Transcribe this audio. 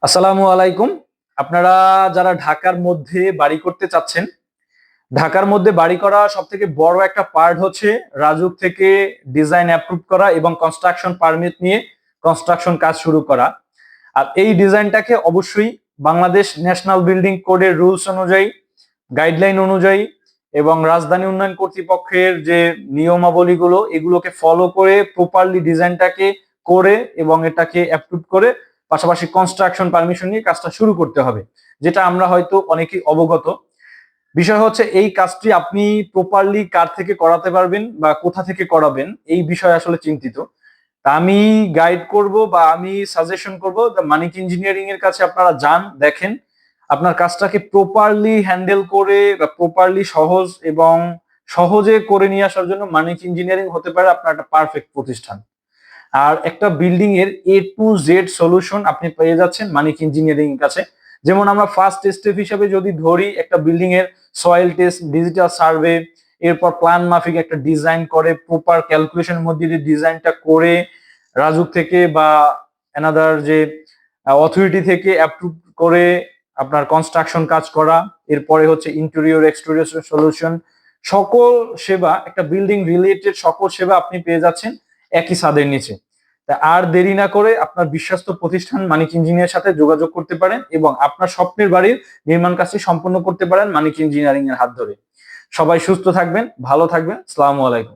আসসালামু আলাইকুম। আপনারা যারা ঢাকার মধ্যে বাড়ি করতে চাচ্ছেন, ঢাকার মধ্যে বাড়ি করা সবথেকে বড় একটা পার্ট হচ্ছে রাজুক থেকে ডিজাইন অ্যাপ্রুভ করা এবং কনস্ট্রাকশন পারমিট নিয়ে কনস্ট্রাকশন কাজ শুরু করা। আর এই ডিজাইনটাকে অবশ্যই বাংলাদেশ ন্যাশনাল বিল্ডিং কোডের রুলস অনুযায়ী, গাইডলাইন অনুযায়ী এবং রাজধানী উন্নয়ন কর্তৃপক্ষের যে নিয়মাবলীগুলো এগুলোকে ফলো করে প্রপারলি ডিজাইনটাকে করে এবং এটাকে অ্যাপ্রুভ করে পাশাপাশি কনস্ট্রাকশন পারমিশন নিয়ে কাজটা শুরু করতে হবে, যেটা আমরা হয়তো অনেকেই অবগত। বিষয় হচ্ছে এই কাজটি আপনি প্রপারলি কার থেকে করাতে পারবেন বা কোথা থেকে করাবেন এই বিষয়ে আসলে চিন্তিত। তা আমি গাইড করব বা আমি সাজেশন করব মানিক ইঞ্জিনিয়ারিং এর কাছে আপনারা যান, দেখেন আপনার কাজটাকে প্রপারলি হ্যান্ডেল করে বা প্রপারলি সহজ এবং সহজে করে নিয়ে আসার জন্য মানিক ইঞ্জিনিয়ারিং হতে পারে আপনার একটা পারফেক্ট প্রতিষ্ঠান। আর একটা বিল্ডিং এর A to Z সলিউশন আপনি পেয়ে যাচ্ছেন মানিক ইঞ্জিনিয়ারিং এর কাছে। যেমন আমরা ফার্স্ট স্টেপ হিসেবে যদি ধরি একটা বিল্ডিং এর সয়েল টেস্ট, ডিজিটাল সার্ভে, এরপর প্ল্যান মাফিক একটা ডিজাইন করে প্রপার ক্যালকুলেশনের মধ্যে দিয়ে ডিজাইনটা করে রাজুক থেকে বা অ্যানাদার যে অথরিটি থেকে অ্যাপ্রুভ করে আপনার কনস্ট্রাকশন কাজ করা, এরপরে হচ্ছে ইন্টেরিয়র এক্সটেরিয়র সলিউশন, সকল সেবা একটা বিল্ডিং রিলেটেড সকল সেবা আপনি পেয়ে যাচ্ছেন একই ছাদের নিচে। তা আর দেরি না করে আপনার বিশ্বস্ত প্রতিষ্ঠান মানিক ইঞ্জিনিয়ারের সাথে যোগাযোগ করতে পারেন এবং আপনার স্বপ্নের বাড়ির নির্মাণ কাজটি সম্পন্ন করতে পারেন মানিক ইঞ্জিনিয়ারিং এর হাত ধরে। সবাই সুস্থ থাকবেন, ভালো থাকবেন। আসসালামু আলাইকুম।